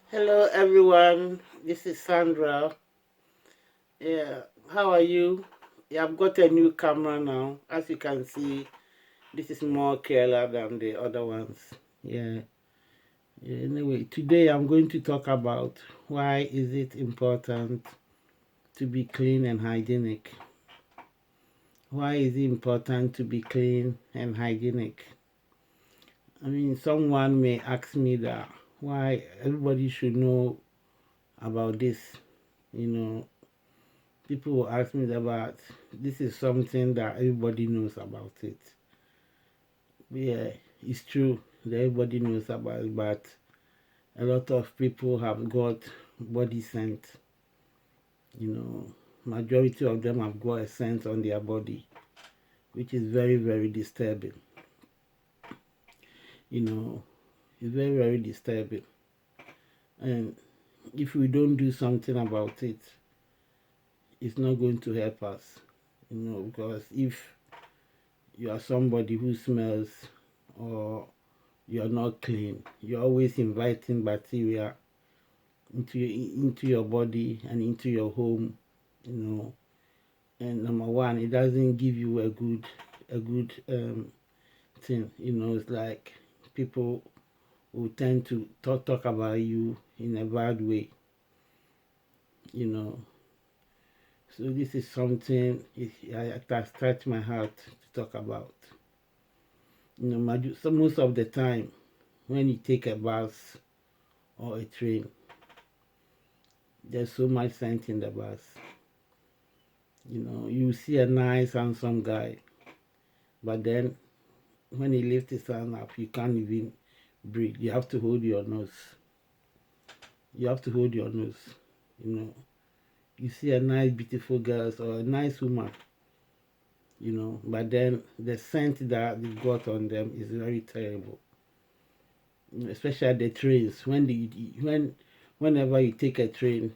Hello everyone, this is Sandra. Yeah, how are you? Yeah, I've got a new camera now. As you can see, this is more clearer than the other ones. Yeah. Anyway, today I'm going to talk about why is it important to be clean and hygienic. Why is it important to be clean and hygienic? I mean, someone may ask me that why everybody should know about this, you know, people will ask me about this is something that everybody knows about it. Yeah, it's true that everybody knows about it, but a lot of people have got body scent. You know, majority of them have got a scent on their body, which is very, very disturbing. You know, it's very, very disturbing. And if we don't do something about it, it's not going to help us. You know, because if you are somebody who smells or you're not clean, you're always inviting bacteria into your body and into your home, you know. And number one, it doesn't give you a good thing, you know. It's like people will tend to talk about you in a bad way, you know. So this is something it has touched my heart to talk about. You know, so most of the time when you take a bus or a train, there's so much scent in the bus. You know, you see a nice handsome guy, but then when he lifts his hand up, you can't even breathe. You have to hold your nose. You have to hold your nose. You know, you see a nice, beautiful girl or a nice woman, you know, but then the scent that they got on them is very terrible. You know, especially at the trains. Whenever you take a train,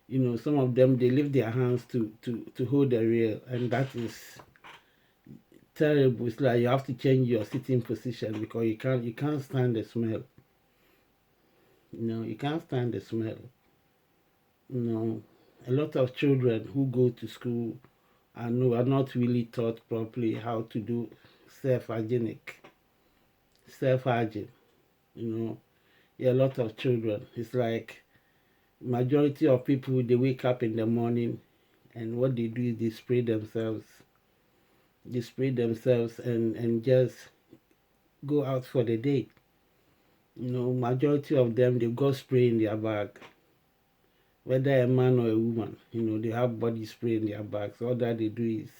you know, some of them they lift their hands to hold the rail, and that is terrible. It's like you have to change your sitting position because you can't stand the smell. You know, you can't stand the smell. You know, a lot of children who go to school are not really taught properly how to do self-hygienic, self-hygiene. You know, yeah, a lot of children. It's like majority of people they wake up in the morning and what they do is they spray themselves. They spray themselves and just go out for the day. You know, majority of them they got spray in their bag, whether a man or a woman. You know, they have body spray in their bags. All that they do is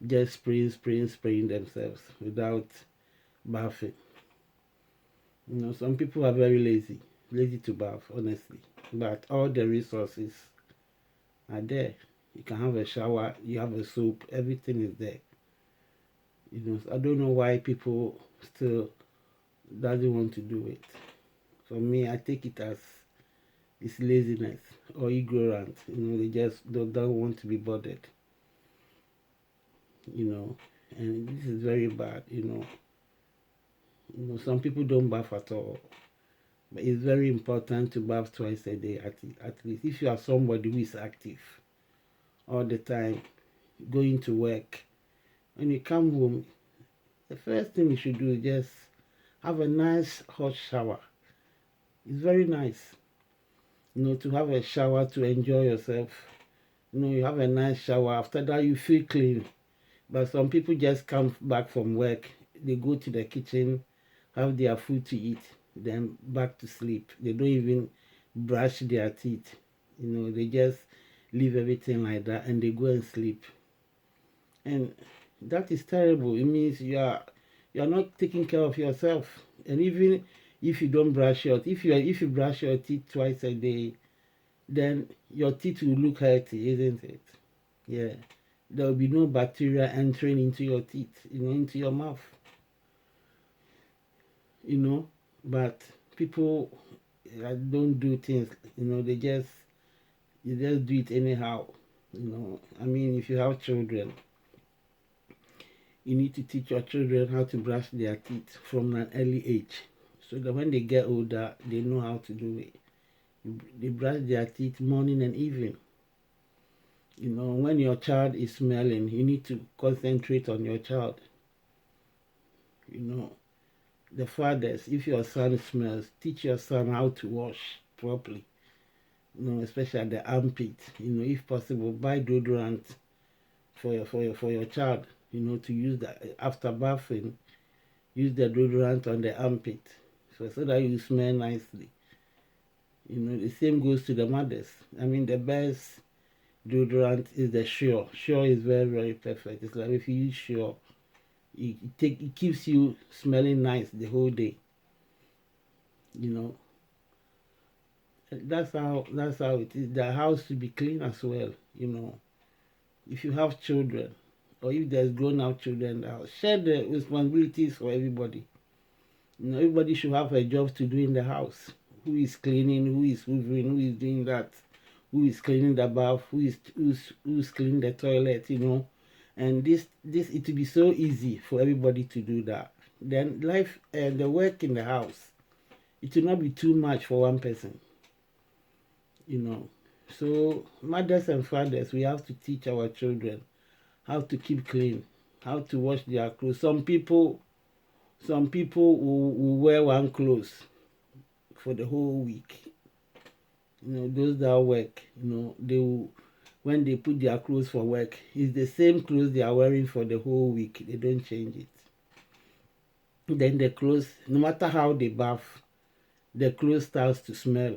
just spraying themselves without bathing. You know, some people are very lazy to bath, honestly. But all the resources are there. You can have a shower, you have a soap, everything is there. You know, so I don't know why people still doesn't want to do it. For me, I take it as it's laziness or ignorant. You know, they just don't want to be bothered. You know, and this is very bad. You know, some people don't bath at all, but it's very important to bath twice a day at least. If you are somebody who is active all the time, going to work, when you come home, the first thing you should do is just have a nice hot shower. It's very nice, you know, to have a shower to enjoy yourself. You know, you have a nice shower. After that, you feel clean. But some people just come back from work, they go to the kitchen, have their food to eat, then back to sleep. They don't even brush their teeth. You know, they just leave everything like that and they go and sleep. And that is terrible. It means you are not taking care of yourself. And even if you don't brush your if you brush your teeth twice a day, then your teeth will look healthy, isn't it? Yeah. There will be no bacteria entering into your teeth, you know, into your mouth. You know, but people don't do things, you know, you just do it anyhow. You know, I mean, if you have children, you need to teach your children how to brush their teeth from an early age so that when they get older, they know how to do it. They brush their teeth morning and evening. When your child is smelling, you need to concentrate on your child. The fathers, if your son smells, teach your son how to wash properly. Especially at the armpit. If possible, buy deodorant for your child. To use that after bathing. Use the deodorant on the armpit, so that you smell nicely. The same goes to the mothers. I mean, the best deodorant is the Sure. Sure is very, very perfect. It's like if you use Sure, it keeps you smelling nice the whole day. That's how it is. The house should be clean as well. If you have children, or if there's grown-up children in the house, share the responsibilities for everybody. Everybody should have a job to do in the house. Who is cleaning? Who is hoovering? Who is doing that? Who is cleaning the bath? Who's cleaning the toilet? And this it will be so easy for everybody to do that. Then life and the work in the house, it will not be too much for one person. So mothers and fathers, we have to teach our children how to keep clean, how to wash their clothes. Some people will wear one clothes for the whole week. Those that work, they will, when they put their clothes for work, it's the same clothes they are wearing for the whole week. They don't change it. Then the clothes, no matter how they bath, the clothes starts to smell.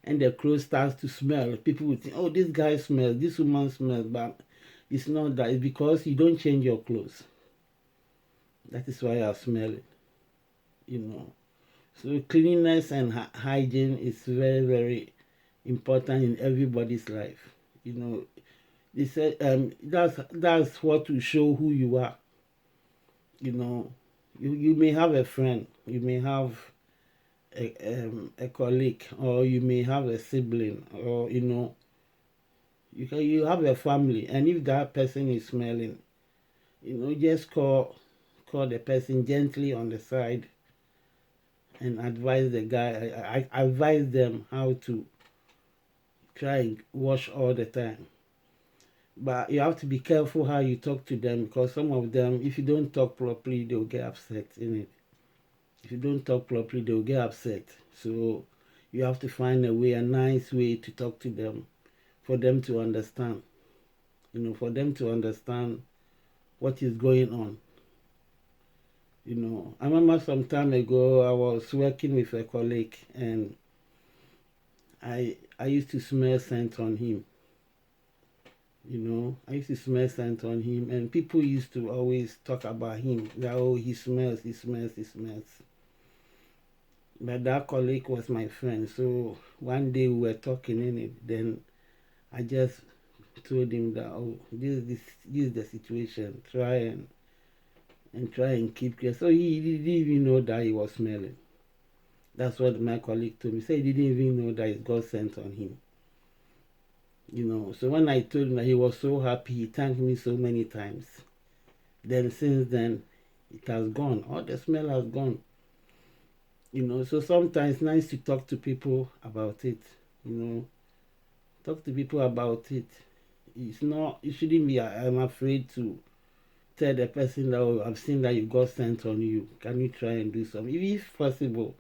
And the clothes starts to smell. People will think, oh, this guy smells, this woman smells, but it's not that. It's because you don't change your clothes. That is why I smell it. So cleanliness and hygiene is very, very important in everybody's life. They said that's what will show who you are. You may have a friend, you may have a colleague, or you may have a sibling, or you have a family, and if that person is smelling, just call the person gently on the side and advise the guy. I advise them how to try and wash all the time. But you have to be careful how you talk to them, because some of them, if you don't talk properly, they'll get upset in it. If you don't talk properly, they'll get upset. So you have to find a nice way to talk to them, for them to understand. For them to understand what is going on. I remember some time ago, I was working with a colleague, and I used to smell scent on him. I used to smell scent on him, and people used to always talk about him, that, oh, he smells. But that colleague was my friend, so one day we were talking in it, then I just told him that, oh, this is the situation, try and keep clear. So he didn't even know that he was smelling. That's what my colleague told me. He said he didn't even know that it got scent on him. So when I told him that, he was so happy, he thanked me so many times. Then since then, it has gone. All the smell has gone. So sometimes it's nice to talk to people about it. Talk to people about it. It shouldn't be, I'm afraid to tell the person that, oh, I've seen that you got scent on you. Can you try and do something? If possible,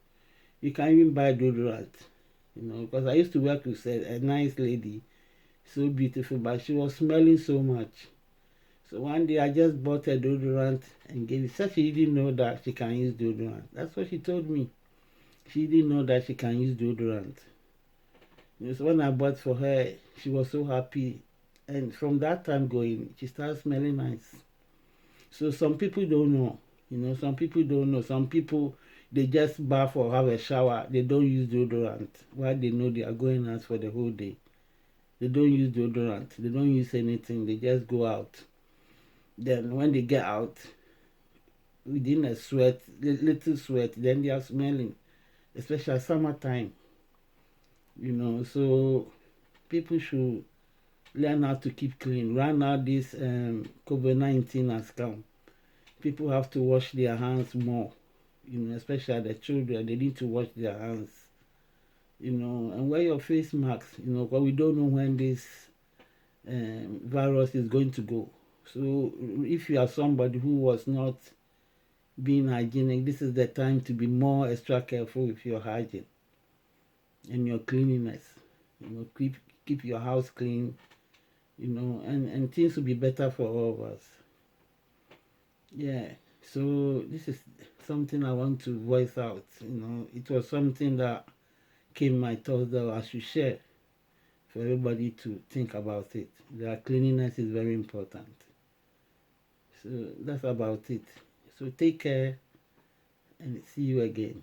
you can even buy deodorant. Because I used to work with a nice lady, so beautiful, but she was smelling so much. So one day I just bought a deodorant and gave it. Said she didn't know that she can use deodorant. That's what she told me. She didn't know that she can use deodorant. So when I bought for her, she was so happy. And from that time going, she started smelling nice. So some people don't know. Some people don't know. Some people, they just bath or have a shower. They don't use deodorant. Why? They know they are going out for the whole day. They don't use deodorant. They don't use anything. They just go out. Then when they get out, within a little sweat, then they are smelling. Especially summertime. So people should learn how to keep clean. Right now, this COVID-19 has come. People have to wash their hands more. especially the children, they need to wash their hands, and wear your face masks, because we don't know when this virus is going to go. So if you are somebody who was not being hygienic, this is the time to be more extra careful with your hygiene and your cleanliness. Keep your house clean, and things will be better for all of us. Yeah. So this is something I want to voice out. It was something that came my thoughts that I should share for everybody to think about it. That cleanliness is very important. So that's about it. So take care and see you again.